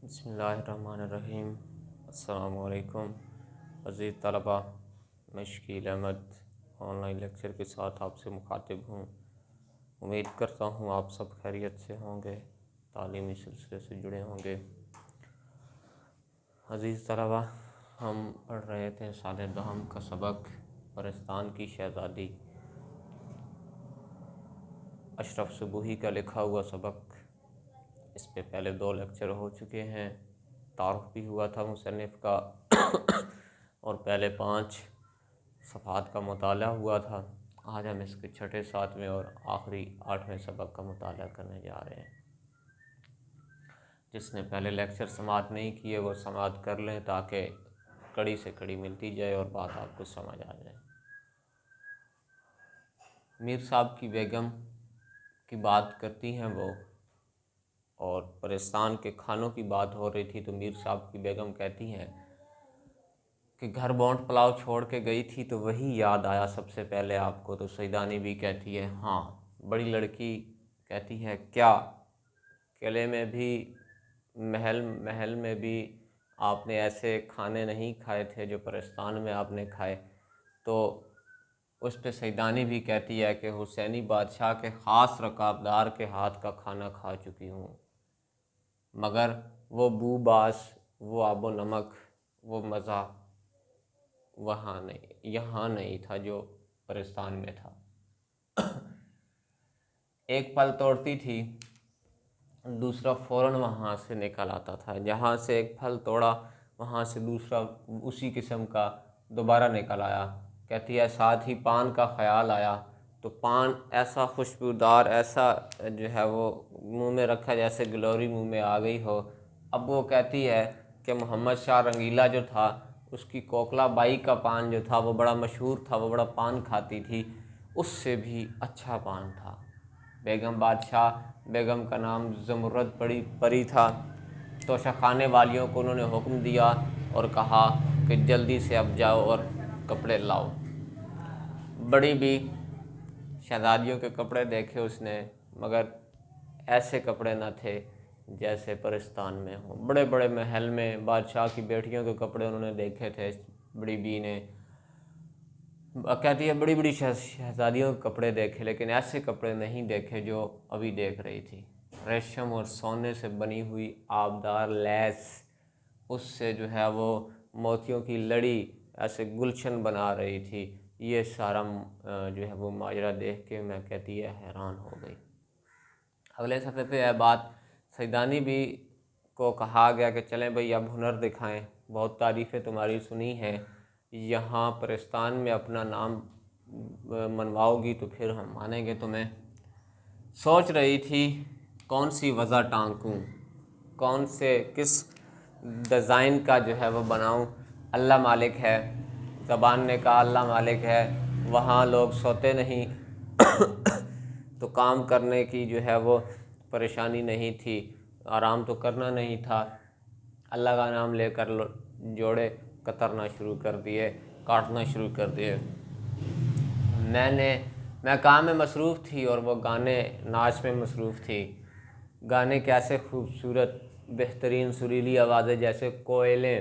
بسم اللہ الرحمن الرحیم۔ السلام علیکم عزیز طلبہ، میں Shakeel Ahmed online lecture کے ساتھ آپ سے مخاطب ہوں۔ امید کرتا ہوں آپ سب خیریت سے ہوں گے، تعلیمی سلسلے سے جڑے ہوں گے۔ عزیز طلبہ، ہم پڑھ رہے تھے سال دہم کا سبق پرستان کی شہزادی، اشرف صبوحی کا لکھا ہوا سبق۔ اس پہ پہلے 2 لیکچر ہو چکے ہیں، تعارف بھی ہوا تھا مصنف کا اور پہلے 5 صفحات کا مطالعہ ہوا تھا۔ آج ہم اس کے چھٹے 7ویں اور آخری 8ویں سبق کا مطالعہ کرنے جا رہے ہیں۔ جس نے پہلے لیکچر سماعت نہیں کیے وہ سماعت کر لیں تاکہ کڑی سے کڑی ملتی جائے اور بات آپ کو سمجھ آ جائے۔ میر صاحب کی بیگم کی بات کرتی ہیں وہ، اور پرستان کے کھانوں کی بات ہو رہی تھی تو میر صاحب کی بیگم کہتی ہیں کہ گھر بونٹ پلاؤ چھوڑ کے گئی تھی تو وہی یاد آیا سب سے پہلے آپ کو۔ تو سیدانی بھی کہتی ہے ہاں۔ بڑی لڑکی کہتی ہے کیا؟ قلعے میں بھی محل میں بھی آپ نے ایسے کھانے نہیں کھائے تھے جو پرستان میں آپ نے کھائے؟ تو اس پہ سیدانی بھی کہتی ہے کہ حسینی بادشاہ کے خاص رکابدار کے ہاتھ کا کھانا کھا چکی ہوں، مگر وہ بو باس، وہ آب و نمک، وہ مزہ یہاں نہیں تھا جو پرستان میں تھا۔ ایک پھل توڑتی تھی، دوسرا فوراً وہاں سے نکل آتا تھا۔ جہاں سے ایک پھل توڑا وہاں سے دوسرا اسی قسم کا دوبارہ نکل آیا۔ کہتی ہے ساتھ ہی پان کا خیال آیا تو پان ایسا خوشبودار، ایسا جو ہے وہ منہ میں رکھا جیسے گلوری منہ میں آ گئی ہو۔ اب وہ کہتی ہے کہ محمد شاہ رنگیلا جو تھا اس کی کوکلا بائی کا پان جو تھا وہ بڑا مشہور تھا، وہ بڑا پان کھاتی تھی، اس سے بھی اچھا پان تھا۔ بیگم کا نام زمرد پری تھا۔ توشہ خانے والیوں کو انہوں نے حکم دیا اور کہا کہ جلدی سے اب جاؤ اور کپڑے لاؤ۔ بڑی بھی شہزادیوں کے کپڑے دیکھے اس نے، مگر ایسے کپڑے نہ تھے جیسے پرستان میں ہوں۔ بڑے بڑے محل میں بادشاہ کی بیٹیوں کے کپڑے انہوں نے دیکھے تھے بڑی بی نے۔ کہتی ہے بڑی بڑی شہزادیوں کے کپڑے دیکھے لیکن ایسے کپڑے نہیں دیکھے جو ابھی دیکھ رہی تھی۔ ریشم اور سونے سے بنی ہوئی آبدار لیس، اس سے جو ہے وہ موتیوں کی لڑی ایسے گلشن بنا رہی تھی۔ یہ سارا جو ہے وہ ماجرا دیکھ کے میں کہتی ہے حیران ہو گئی۔ اگلے صفحے پہ ہے بات، سیدانی بھی کو کہا گیا کہ چلیں بھئی اب ہنر دکھائیں، بہت تعریفیں تمہاری سنی ہیں، یہاں پرستان میں اپنا نام منواؤ گی تو پھر ہم مانیں گے تمہیں۔ سوچ رہی تھی کون سی وضع ٹانکوں، کس ڈیزائن کا جو ہے وہ بناؤں۔ اللہ مالک ہے، زبان نے کہا اللہ مالک ہے، وہاں لوگ سوتے نہیں تو کام کرنے کی جو ہے وہ پریشانی نہیں تھی، آرام تو کرنا نہیں تھا۔ اللہ کا نام لے کر جوڑے کترنا شروع کر دیے، کاٹنا شروع کر دیے۔ میں کام میں مصروف تھی اور وہ گانے ناچ میں مصروف تھی۔ گانے کیسے خوبصورت بہترین سریلی آوازیں جیسے کوئلیں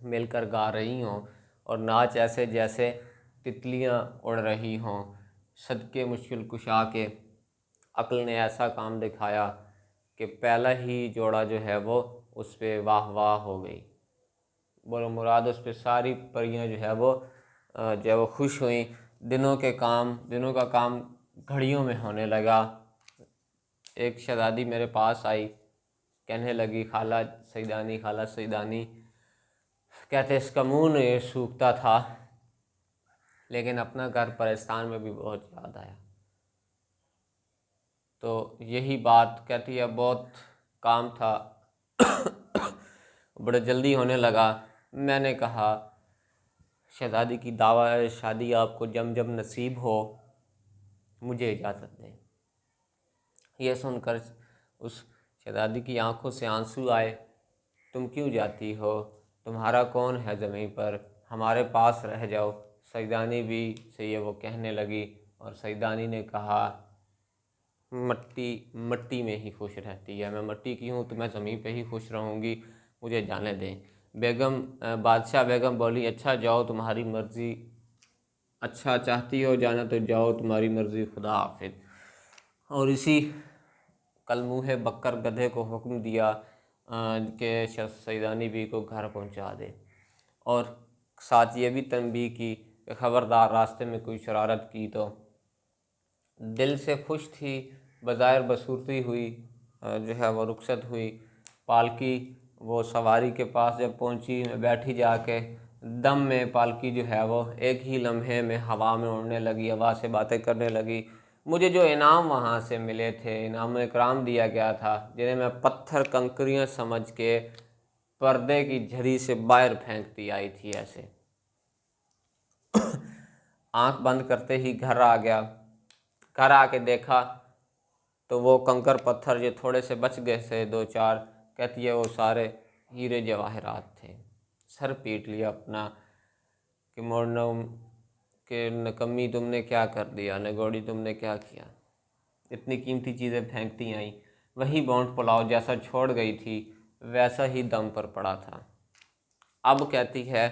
مل کر گا رہی ہوں، اور ناچ ایسے جیسے تتلیاں اڑ رہی ہوں۔ صدقے مشکل کشا کے عقل نے ایسا کام دکھایا کہ پہلا ہی جوڑا جو ہے وہ اس پہ واہ واہ ہو گئی۔ بولو مراد اس پہ ساری پریاں جو ہے وہ خوش ہوئیں۔ دنوں کا کام گھڑیوں میں ہونے لگا۔ ایک شہزادی میرے پاس آئی، کہنے لگی خالہ سیدانی کہتے اس کا منہ نہیں سوکھتا تھا لیکن اپنا گھر پرستان میں بھی بہت یاد آیا۔ تو یہی بات کہتی ہے بہت کام تھا بڑے جلدی ہونے لگا۔ میں نے کہا شہزادی کی دعویٰ شادی آپ کو جب نصیب ہو مجھے اجازت دیں۔ یہ سن کر اس شہزادی کی آنکھوں سے آنسو آئے۔ تم کیوں جاتی ہو؟ تمہارا کون ہے زمین پر؟ ہمارے پاس رہ جاؤ۔ سیدانی بھی سے یہ وہ کہنے لگی اور سیدانی نے کہا مٹی میں ہی خوش رہتی ہے، میں مٹی کی ہوں تو میں زمین پہ ہی خوش رہوں گی، مجھے جانے دیں۔ بادشاہ بیگم بولی اچھا جاؤ تمہاری مرضی، اچھا چاہتی ہو جانا تو جاؤ تمہاری مرضی، خدا حافظ۔ اور اسی کل منہ بکر گدھے کو حکم دیا کہ سیدانی بی کو گھر پہنچا دے، اور ساتھ یہ بھی تنبیہ کی کہ خبردار راستے میں کوئی شرارت کی تو۔ دل سے خوش تھی، بظاہر بصورتی ہوئی، جو ہے وہ رخصت ہوئی۔ پالکی وہ سواری کے پاس جب پہنچی، میں بیٹھی جا کے، دم میں پالکی جو ہے وہ ایک ہی لمحے میں ہوا میں اڑنے لگی، ہوا سے باتیں کرنے لگی۔ مجھے جو انعام وہاں سے ملے تھے، انعام اکرام دیا گیا تھا، جنہیں میں پتھر کنکریاں سمجھ کے پردے کی جھری سے باہر پھینکتی آئی تھی ایسے۔ آنکھ بند کرتے ہی گھر آ گیا، گھر آ کے دیکھا تو وہ کنکر پتھر جو تھوڑے سے بچ گئے تھے 2-4، کہتی ہے وہ سارے ہیرے جواہرات تھے۔ سر پیٹ لیا اپنا کہ مورنا کہ نکمی تم نے کیا کر دیا، نگوڑی تم نے کیا کیا، اتنی قیمتی چیزیں پھینکتی آئیں۔ وہی بونٹ پلاؤ جیسا چھوڑ گئی تھی ویسا ہی دم پر پڑا تھا۔ اب کہتی ہے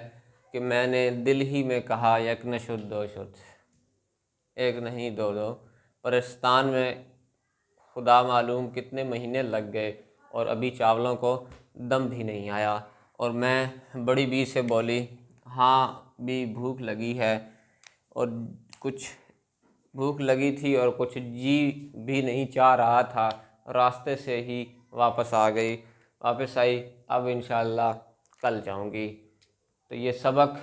کہ میں نے دل ہی میں کہا یک نشد دو شد، ایک نہیں دو، پرستان میں خدا معلوم کتنے مہینے لگ گئے اور ابھی چاولوں کو دم بھی نہیں آیا۔ اور میں بڑی بی سے بولی ہاں بھی بھوک لگی ہے، اور کچھ بھوک لگی تھی اور کچھ جی بھی نہیں چاہ رہا تھا، راستے سے ہی واپس آئی، اب انشاءاللہ کل جاؤں گی۔ تو یہ سبق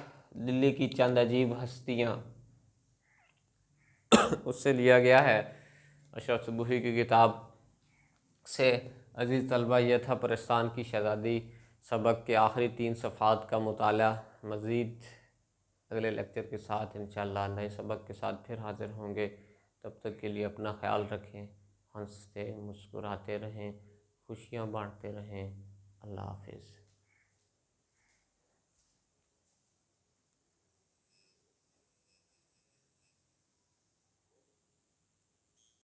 دلی کی چند عجیب ہستیاں اس سے لیا گیا ہے اشرف صبوحی کی کتاب سے۔ عزیز طلبہ، یہ تھا پرستان کی شہزادی سبق کے آخری 3 صفحات کا مطالعہ۔ مزید اگلے لیکچر کے ساتھ انشاءاللہ نئے سبق کے ساتھ پھر حاضر ہوں گے۔ تب تک کے لیے اپنا خیال رکھیں، ہنستے مسکراتے رہیں، خوشیاں بانٹتے رہیں۔ اللہ حافظ۔